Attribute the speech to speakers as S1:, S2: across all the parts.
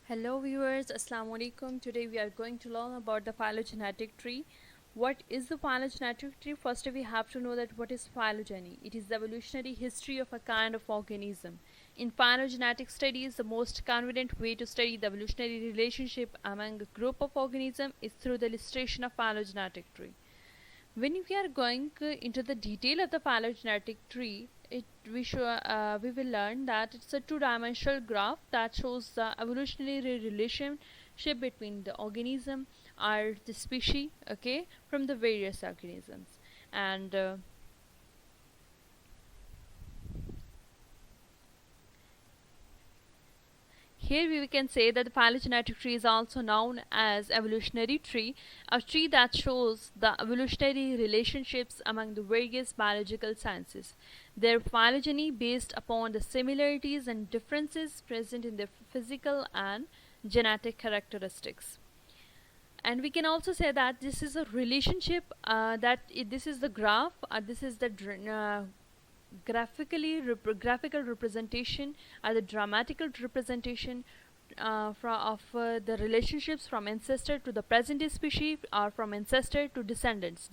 S1: Hello viewers, Assalamu alaikum. Today we are going to learn about the phylogenetic tree. What is the phylogenetic tree? First we have to know that what is phylogeny. It is the evolutionary history of a kind of organism. In phylogenetic studies, the most convenient way to study the evolutionary relationship among a group of organisms is through the illustration of phylogenetic tree. When we are going into the detail of the phylogenetic tree, we will learn that it's a two-dimensional graph that shows the evolutionary relationship between the organism or the species, okay, from the various organisms. And here we can say that the phylogenetic tree is also known as evolutionary tree, a tree that shows the evolutionary relationships among the various biological sciences. Their phylogeny based upon the similarities and differences present in their physical and genetic characteristics. And we can also say that this is a relationship this is the graph, this is the graphical representation or the dramatical representation of the relationships from ancestor to the present day species, or from ancestor to descendants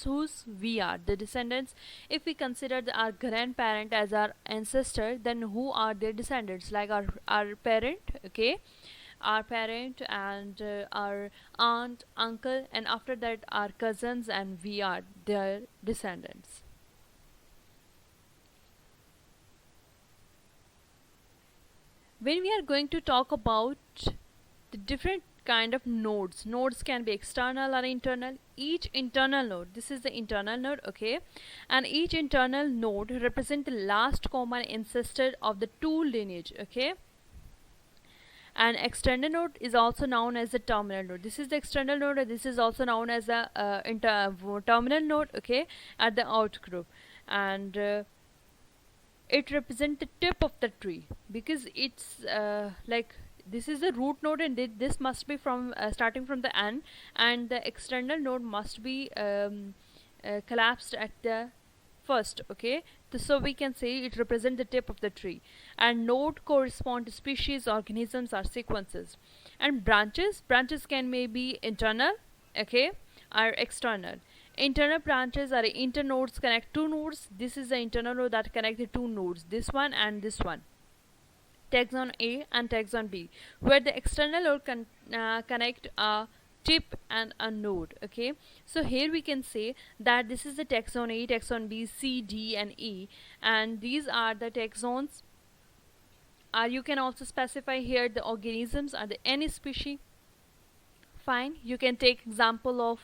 S1: whose we are the descendants. If we consider our grandparent as our ancestor, then who are their descendants, like our parent, okay, our parent and our aunt, uncle, and after that our cousins, and we are their descendants. When we are going to talk about the different kind of nodes can be external or internal. Each internal node, this is the internal node, okay, and each internal node represent the last common ancestor of the two lineage, okay. And external node is also known as the terminal node. This is the external node, and this is also known as the terminal node, okay, at the outgroup. And it represents the tip of the tree, because it's like this is the root node, and this must be from starting from the end, and the external node must be collapsed at the first, okay. So we can say it represents the tip of the tree. And node correspond to species, organisms, or sequences. And branches can maybe internal, okay, or external. Internal branches are internodes, connect two nodes. This is the internal node that connect the two nodes, this one and this one, taxon A and taxon B, where the external node connect a tip and a node, okay. So here we can say that this is the taxon A, taxon B, C, D, and E, and these are the taxons. You can also specify here the organisms, are the any species. Fine, you can take example of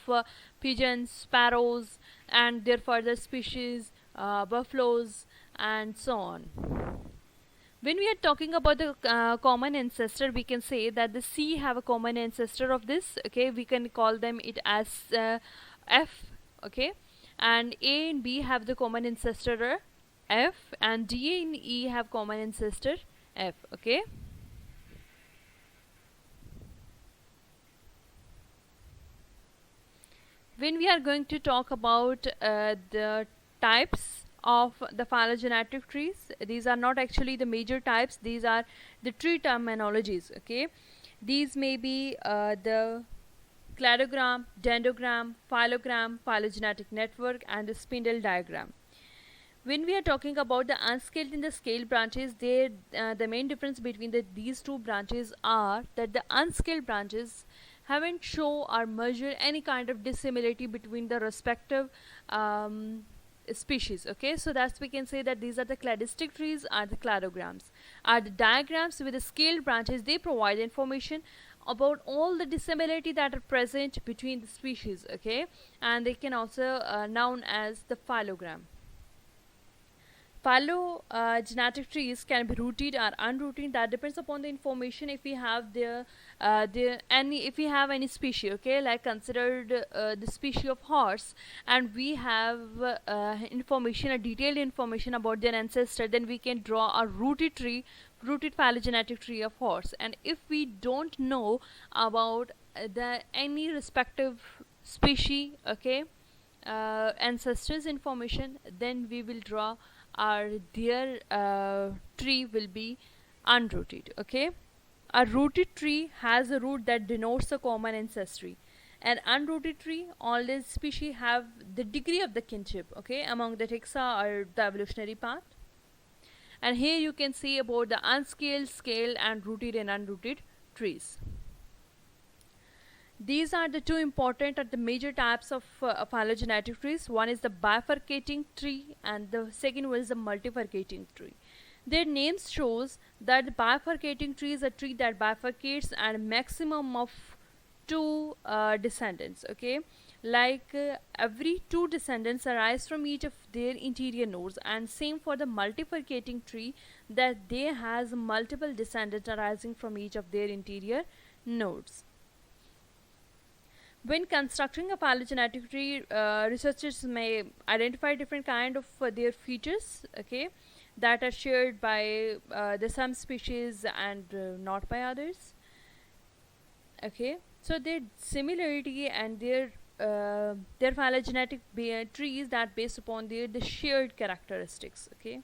S1: pigeons, sparrows, and their further species, buffaloes, and so on. When we are talking about the common ancestor, we can say that the C have a common ancestor of this, okay. We can call them it as F, okay, and A and B have the common ancestor F, and D and E have common ancestor F, okay. When we are going to talk about the types of the phylogenetic trees, these are not actually the major types, these are the tree terminologies, okay. These may be the cladogram, dendrogram, phylogram, phylogenetic network, and the spindle diagram. When we are talking about the unscaled and the scaled branches, the main difference between these two branches are that the unscaled branches haven't show or measure any kind of dissimilarity between the respective species, okay. So that's, we can say that these are the cladistic trees, are the cladograms. Are the diagrams with the scaled branches, they provide information about all the dissimilarity that are present between the species, okay, and they can also known as the phylogram. Phylogenetic trees can be rooted or unrooted. That depends upon the information. If we have if we have any species, okay, like considered the species of horse, and we have information, a detailed information about their ancestor, then we can draw a rooted phylogenetic tree of horse. And if we don't know about the any respective species, okay, ancestors information, then we will draw their tree will be unrooted, okay. A rooted tree has a root that denotes a common ancestry. An unrooted tree, all these species have the degree of the kinship, okay, among the taxa or the evolutionary path. And here you can see about the unscaled, scaled, and rooted and unrooted trees. These are the two important or the major types of phylogenetic trees. One is the bifurcating tree, and the second one is the multifurcating tree. Their names shows that the bifurcating tree is a tree that bifurcates and maximum of two descendants, okay, like every two descendants arise from each of their interior nodes, and same for the multifurcating tree, that they has multiple descendants arising from each of their interior nodes. When constructing a phylogenetic tree, researchers may identify different kind of their features, okay, that are shared by the some species and not by others, okay. So their similarity and their phylogenetic trees that based upon their the shared characteristics, okay.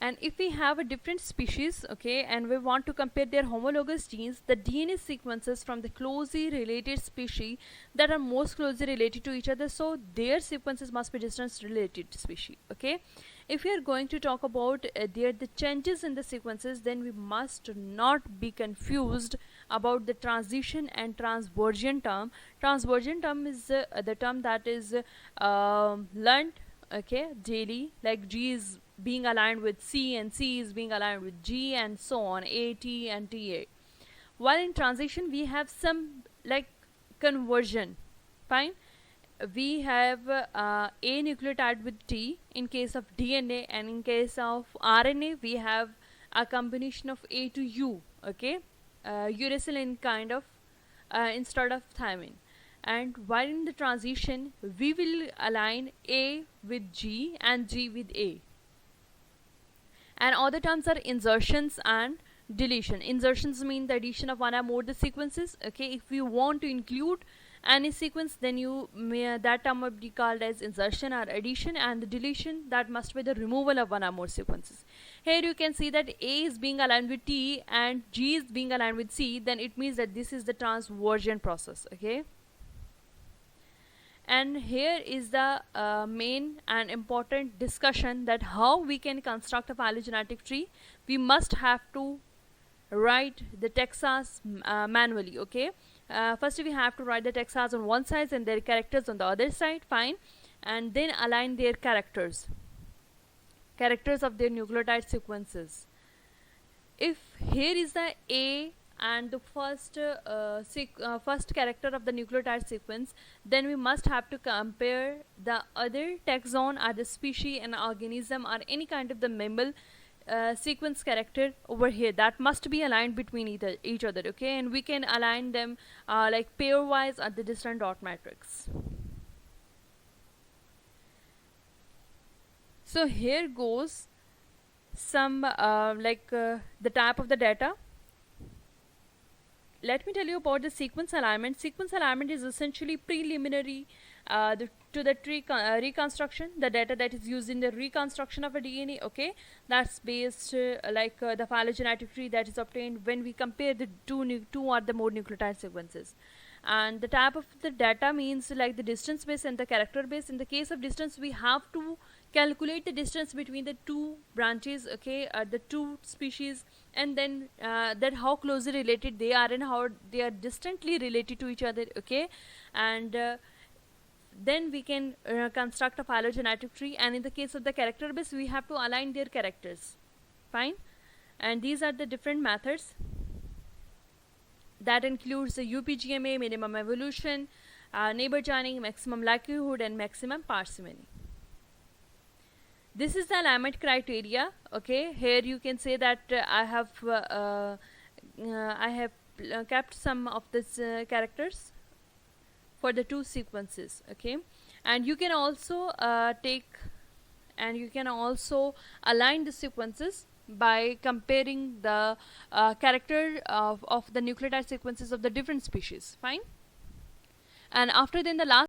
S1: And if we have a different species, okay, and we want to compare their homologous genes, the DNA sequences from the closely related species that are most closely related to each other, so their sequences must be distance related species, okay. If we are going to talk about the changes in the sequences, then we must not be confused about the transition and transversion term. Transversion term is the term that is learned, okay, daily, like G is being aligned with C and C is being aligned with G and so on, A, T and TA. While in transition we have some like conversion, fine. We have A nucleotide with T in case of DNA, and in case of RNA we have a combination of A to U, okay, uracil kind of instead of thymine. And while in the transition we will align A with G and G with A. And other terms are insertions and deletion. Insertions mean the addition of one or more the sequences, okay. If you want to include any sequence, then you may, that term will be called as insertion or addition, and the deletion, that must be the removal of one or more sequences. Here you can see that A is being aligned with T and G is being aligned with C, then it means that this is the transversion process, okay. And here is the main and important discussion that how we can construct a phylogenetic tree. We must have to write the taxas manually, okay. First we have to write the taxas on one side and their characters on the other side, fine, and then align their characters of their nucleotide sequences. If here is the A and the first character of the nucleotide sequence, then we must have to compare the other taxon or the species and organism or any kind of the mammal sequence character over here, that must be aligned between each other, okay. And we can align them like pairwise at the distant dot matrix. So here goes some the type of the data. Let me tell you about the sequence alignment. Sequence alignment is essentially preliminary to the tree reconstruction, the data that is used in the reconstruction of a DNA, okay. That's based the phylogenetic tree that is obtained when we compare the two or the more nucleotide sequences. And the type of the data means like the distance base and the character base. In the case of distance, we have to calculate the distance between the two branches, okay, the two species, and then that how closely related they are and how they are distantly related to each other, okay. And then we can construct a phylogenetic tree. And in the case of the character base, we have to align their characters, fine. And these are the different methods that includes the UPGMA, minimum evolution, neighbor joining, maximum likelihood, and maximum parsimony. This is the alignment criteria, okay. Here you can say that I have kept some of these characters for the two sequences, okay. And you can also align the sequences by comparing the character of the nucleotide sequences of the different species, fine. And after then the last